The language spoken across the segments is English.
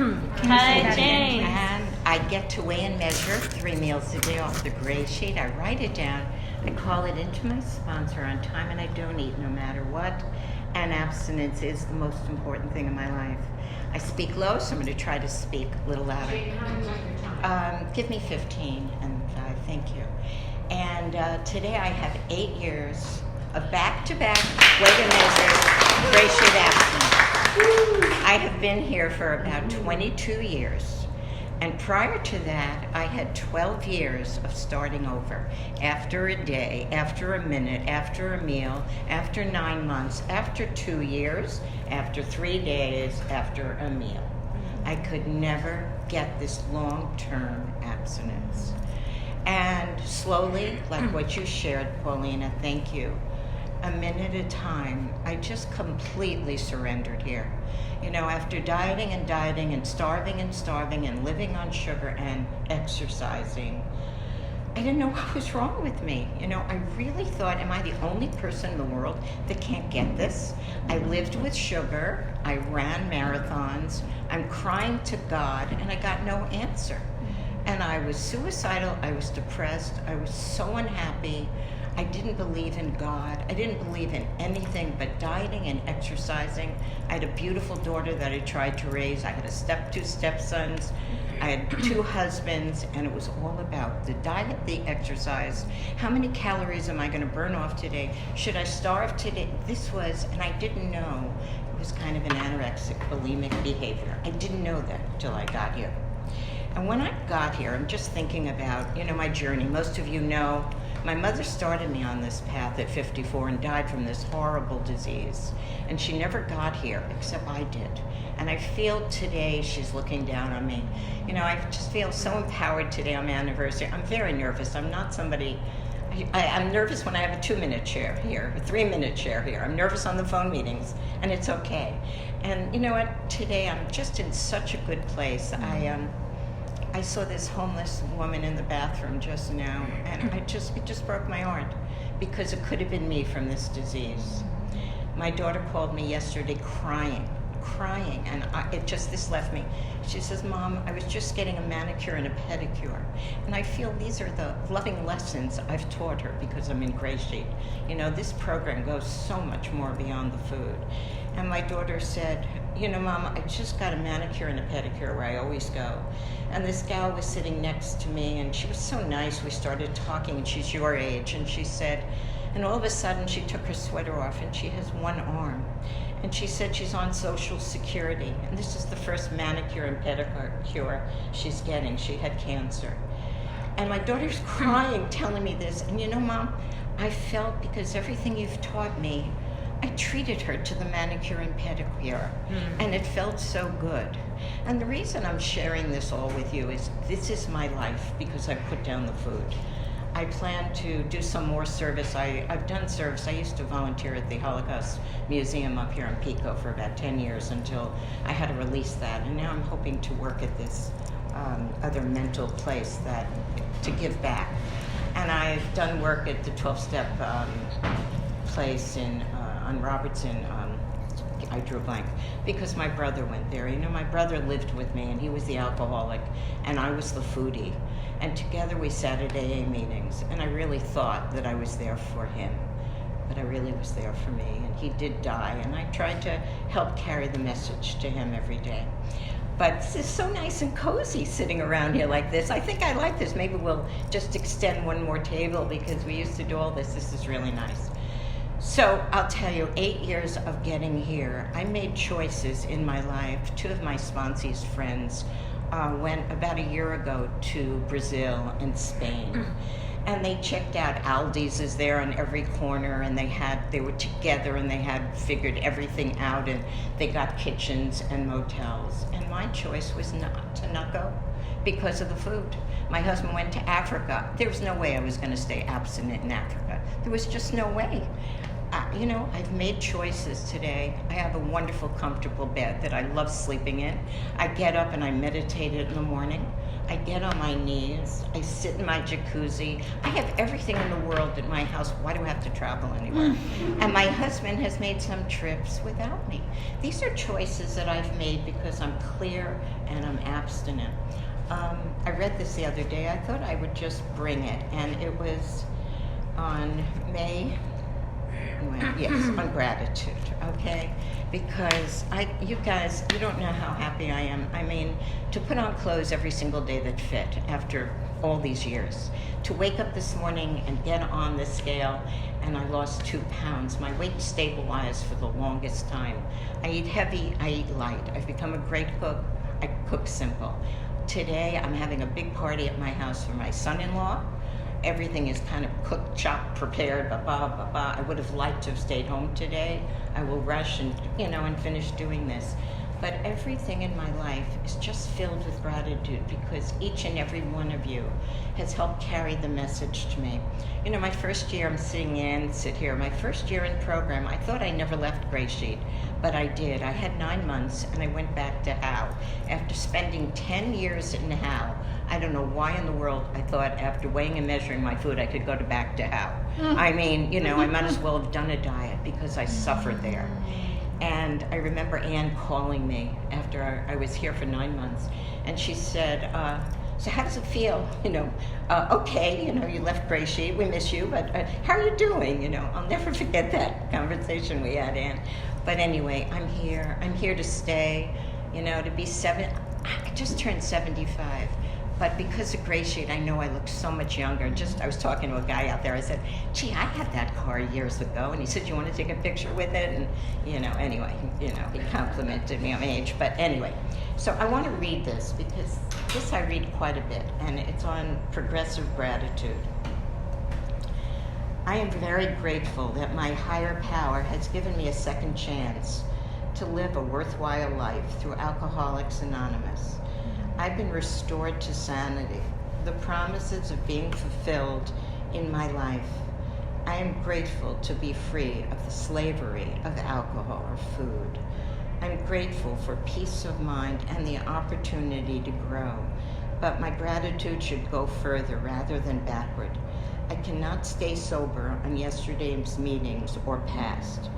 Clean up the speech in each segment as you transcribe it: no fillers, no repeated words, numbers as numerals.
Hi, Jayne. And I get to weigh and measure 3 meals a day off the gray sheet. I write it down. I call it into my sponsor on time, and I don't eat no matter what. And abstinence is the most important thing in my life. I speak low, so I'm going to try to speak a little louder. Give me 15, and thank you. And today I have 8 years of back-to-back weigh and measure gray sheet abstinence. I have been here for about 22 years. And prior to that, I had 12 years of starting over. After a day, after a minute, after a meal, after 9 months, after 2 years, after 3 days, after a meal. I could never get this long-term abstinence. And slowly, like what you shared, Paulina, thank you, a minute at a time, I just completely surrendered here. You know, after dieting and starving and living on sugar and exercising, I didn't know what was wrong with me. You know, I really thought, am I the only person in the world that can't get this? I lived with sugar, I ran marathons, I'm crying to God, and I got no answer. And I was suicidal, I was depressed, I was so unhappy. I didn't believe in God. I didn't believe in anything but dieting and exercising. I had a beautiful daughter that I tried to raise. I had two stepsons. I had 2 husbands, and it was all about the diet, the exercise. How many calories am I going to burn off today? Should I starve today? This was, and I didn't know, it was kind of an anorexic, bulimic behavior. I didn't know that until I got here. And when I got here, I'm just thinking about, you know, my journey. Most of you know my mother started me on this path at 54 and died from this horrible disease. And she never got here, except I did. And I feel today she's looking down on me. You know, I just feel so empowered today on my anniversary. I'm very nervous. I'm not somebody, I'm nervous when I have a 2-minute share here, a 3-minute share here. I'm nervous on the phone meetings, and it's okay. And you know what, today I'm just in such a good place. I saw this homeless woman in the bathroom just now, and it just broke my heart, because it could have been me from this disease. My daughter called me yesterday crying, and this left me. She says, Mom, I was just getting a manicure and a pedicure, and I feel these are the loving lessons I've taught her because I'm in Gray Sheet. You know, this program goes so much more beyond the food. And my daughter said, you know, Mom, I just got a manicure and a pedicure where I always go. And this gal was sitting next to me, and she was so nice. We started talking, and she's your age, and she said, and all of a sudden she took her sweater off, and she has one arm. And she said she's on Social Security, and this is the first manicure and pedicure she's getting. She had cancer. And my daughter's crying, telling me this. And you know, Mom, I felt, because everything you've taught me, I treated her to the manicure and pedicure, and it felt so good. And the reason I'm sharing this all with you is this is my life, because I put down the food. I plan to do some more service. I've done service. I used to volunteer at the Holocaust Museum up here in Pico for about 10 years until I had to release that. And now I'm hoping to work at this other mental place to give back. And I've done work at the 12-step place on Robertson. I drew a blank because my brother went there. You know, my brother lived with me, and he was the alcoholic, and I was the foodie. And together we sat at AA meetings, and I really thought that I was there for him, but I really was there for me. And he did die, and I tried to help carry the message to him every day. But this is so nice and cozy sitting around here like this. I think I like this. Maybe we'll just extend one more table, because we used to do all this. This is really nice. So I'll tell you, 8 years of getting here, I made choices in my life. 2 of my sponsees friends went about a year ago to Brazil and Spain. And they checked out Aldi's is there on every corner, and they were together, and they had figured everything out, and they got kitchens and motels. And my choice was not go because of the food. My husband went to Africa. There was no way I was going to stay abstinent in Africa. There was just no way. You know, I've made choices today. I have a wonderful, comfortable bed that I love sleeping in. I get up and I meditate in the morning. I get on my knees. I sit in my jacuzzi. I have everything in the world in my house. Why do I have to travel anywhere? And my husband has made some trips without me. These are choices that I've made because I'm clear and I'm abstinent. I read this the other day. I thought I would just bring it, and it was on May. Yes, on gratitude, okay? Because you guys, you don't know how happy I am. I mean, to put on clothes every single day that fit after all these years. To wake up this morning and get on the scale, and I lost 2 pounds. My weight stabilized for the longest time. I eat heavy, I eat light. I've become a great cook. I cook simple. Today, I'm having a big party at my house for my son-in-law. Everything is kind of cooked, chopped, prepared, I would have liked to have stayed home today. I will rush and, and finish doing this. But everything in my life is just filled with gratitude because each and every one of you has helped carry the message to me. My first year, I'm sit here. My first year in program, I thought I never left Gray Sheet, but I did. I had 9 months and I went back to Howe. After spending 10 years in Howe, I don't know why in the world I thought after weighing and measuring my food, I could go back to Howe. I mean, I might as well have done a diet because I suffered there. And I remember Ann calling me after I was here for 9 months, and she said, so how does it feel? Okay, you left Gray Sheet, we miss you, but how are you doing? I'll never forget that conversation we had, Ann. But anyway, I'm here to stay, to be I just turned 75. But because of Gray Sheet, I know I look so much younger. I was talking to a guy out there. I said, gee, I had that car years ago. And he said, you want to take a picture with it? And, anyway, he complimented me on my age. But anyway, so I want to read this because this I read quite a bit. And it's on progressive gratitude. I am very grateful that my higher power has given me a second chance to live a worthwhile life through Alcoholics Anonymous. I've been restored to sanity, the promises of being fulfilled in my life. I am grateful to be free of the slavery of alcohol or food. I'm grateful for peace of mind and the opportunity to grow, but my gratitude should go further rather than backward. I cannot stay sober on yesterday's meetings or past.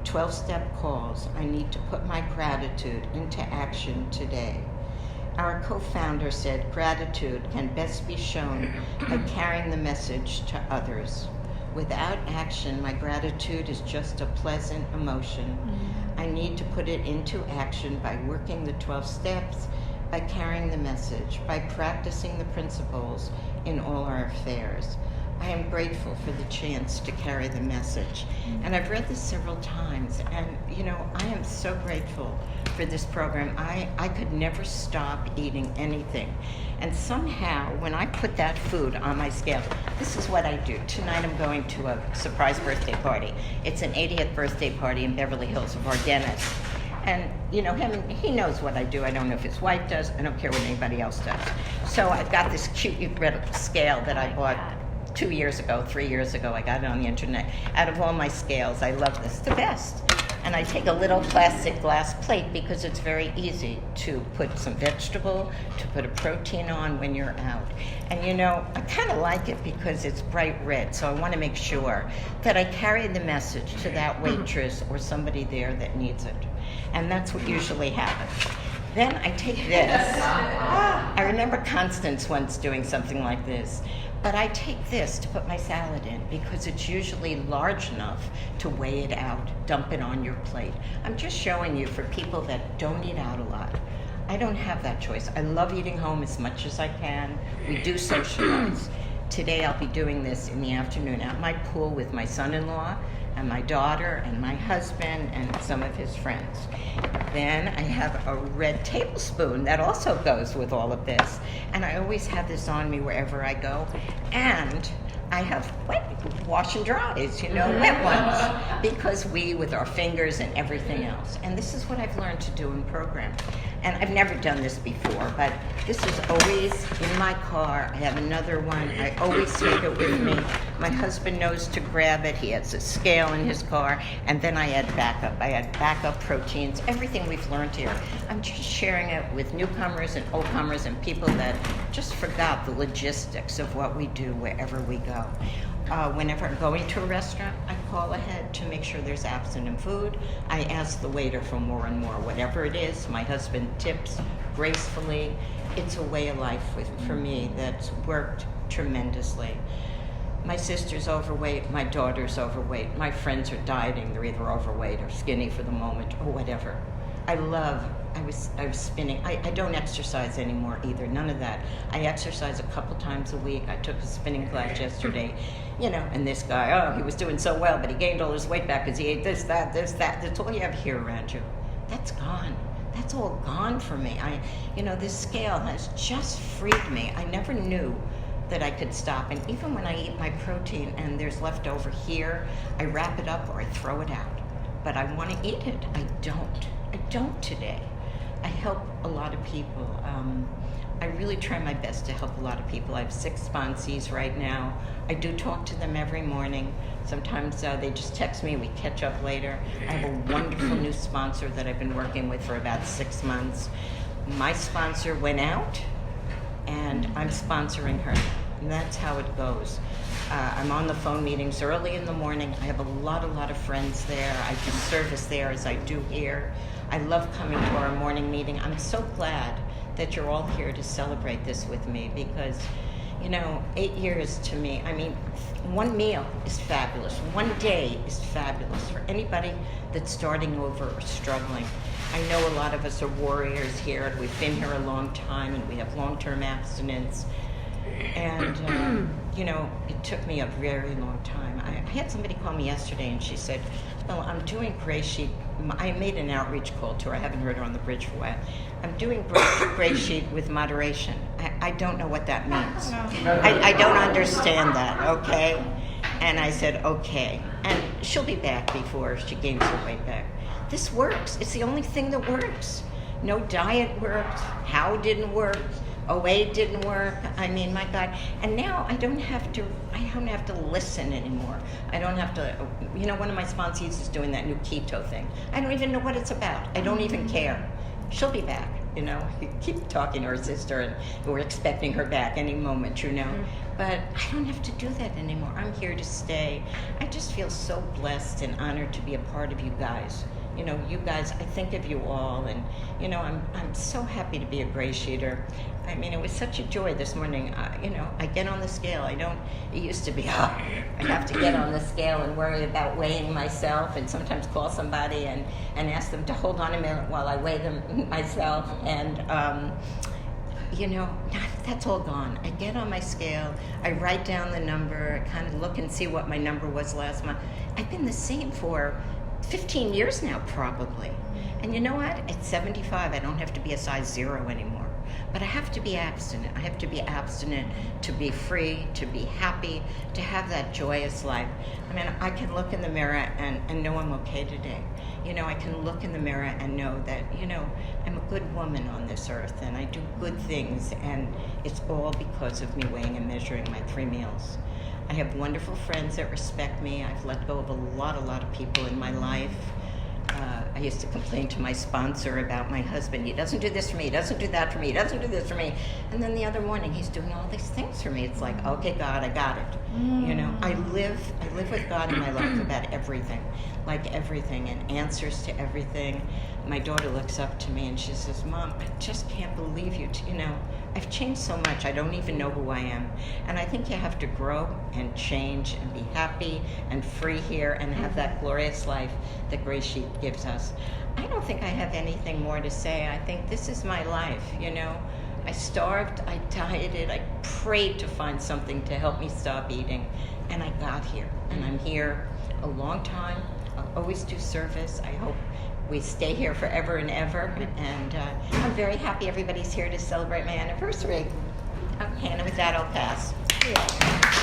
12-step calls. I need to put my gratitude into action today. Our co-founder said gratitude can best be shown by carrying the message to others. Without action, my gratitude is just a pleasant emotion. I need to put it into action by working the 12 steps, by carrying the message, by practicing the principles in all our affairs. I am grateful for the chance to carry the message. And I've read this several times, and I am so grateful for this program. I could never stop eating anything. And somehow, when I put that food on my scale, this is what I do. Tonight I'm going to a surprise birthday party. It's an 80th birthday party in Beverly Hills of our dentist. And, he knows what I do. I don't know if his wife does. I don't care what anybody else does. So I've got this cute scale that I bought 2 years ago, 3 years ago. I got it on the internet. Out of all my scales, I love this the best. And I take a little plastic glass plate because it's very easy to put some vegetable, to put a protein on when you're out. And I kind of like it because it's bright red, so I want to make sure that I carry the message to that waitress or somebody there that needs it. And that's what usually happens. Then I take this. I remember Constance once doing something like this. But I take this to put my salad in because it's usually large enough to weigh it out, dump it on your plate. I'm just showing you for people that don't eat out a lot. I don't have that choice. I love eating home as much as I can. We do socialize. Today I'll be doing this in the afternoon at my pool with my son-in-law and my daughter and my husband and some of his friends. Then I have a red tablespoon that also goes with all of this. And I always have this on me wherever I go. And I have wash and dries, wet ones, because we, with our fingers and everything else. And this is what I've learned to do in program. and I've never done this before, but this is always in my car. I have another one. I always take it with me. My husband knows to grab it. He has a scale in his car, and then I add backup. I add backup proteins, everything we've learned here. I'm just sharing it with newcomers and oldcomers and people that just forgot the logistics of what we do wherever we go. Whenever I'm going to a restaurant, I call ahead to make sure there's abstinent food. I ask the waiter for more and more, whatever it is. My husband tips gracefully. It's a way of life for me that's worked tremendously. My sister's overweight, my daughter's overweight, my friends are dieting, they're either overweight or skinny for the moment or whatever. I was spinning. I don't exercise anymore either, none of that. I exercise a couple times a week. I took a spinning class yesterday, and this guy, he was doing so well, but he gained all his weight back because he ate this, that. That's all you have here around you. That's gone. That's all gone for me. This scale has just freed me. I never knew that I could stop. And even when I eat my protein and there's leftover here, I wrap it up or I throw it out. But I want to eat it. I don't today. I help a lot of people. I really try my best to help a lot of people. I have 6 sponsees right now. I do talk to them every morning. Sometimes they just text me, we catch up later. I have a wonderful new sponsor that I've been working with for about 6 months. My sponsor went out, and I'm sponsoring her. And that's how it goes. I'm on the phone meetings early in the morning. I have a lot of friends there. I do service there as I do here. I love coming to our morning meeting. I'm so glad that you're all here to celebrate this with me because, 8 years to me, one meal is fabulous. One day is fabulous for anybody that's starting over or struggling. I know a lot of us are warriors here. We've been here a long time and we have long-term abstinence. And, it took me a very long time. I had somebody call me yesterday and she said, well, I'm doing Gray Sheet. I made an outreach call to her. I haven't heard her on the bridge for a while. I'm doing Gray Sheet with moderation. I don't know what that means. I don't understand that, okay? And I said, okay. And she'll be back before she gains her weight back. This works. It's the only thing that works. No diet worked. How didn't work. OA didn't work. My God. And now I don't have to listen anymore. I don't have to, one of my sponsees is doing that new keto thing. I don't even know what it's about. I don't even care. She'll be back, Keep talking to her sister and we're expecting her back any moment, But I don't have to do that anymore. I'm here to stay. I just feel so blessed and honored to be a part of you guys. You guys, I think of you all, and I'm so happy to be a Gray Sheeter. It was such a joy this morning. I get on the scale. It used to be, I have to get on the scale and worry about weighing myself, and sometimes call somebody and ask them to hold on a minute while I weigh them myself. And that's all gone. I get on my scale, I write down the number, kind of look and see what my number was last month. I've been the same for 15 years now, probably. And you know what? At 75, I don't have to be a size 0 anymore. But I have to be abstinent. I have to be abstinent to be free, to be happy, to have that joyous life. I can look in the mirror and know I'm okay today. I can look in the mirror and know that, I'm a good woman on this earth and I do good things, and it's all because of me weighing and measuring my 3 meals. I have wonderful friends that respect me. I've let go of a lot of people in my life. I used to complain to my sponsor about my husband. He doesn't do this for me. He doesn't do that for me. He doesn't do this for me. And then the other morning, he's doing all these things for me. It's like, okay, God, I got it. I live with God in my life about everything, and answers to everything. My daughter looks up to me and she says, Mom, I just can't believe you. I've changed so much. I don't even know who I am. And I think you have to grow and change and be happy and free here and have that glorious life that Gray Sheet gives us. I don't think I have anything more to say. I think this is my life, I starved, I dieted, I prayed to find something to help me stop eating, and I got here. And I'm here a long time. I'll always do service. I hope we stay here forever and ever, and I'm very happy everybody's here to celebrate my anniversary. Okay, and with that, I'll pass. Yeah.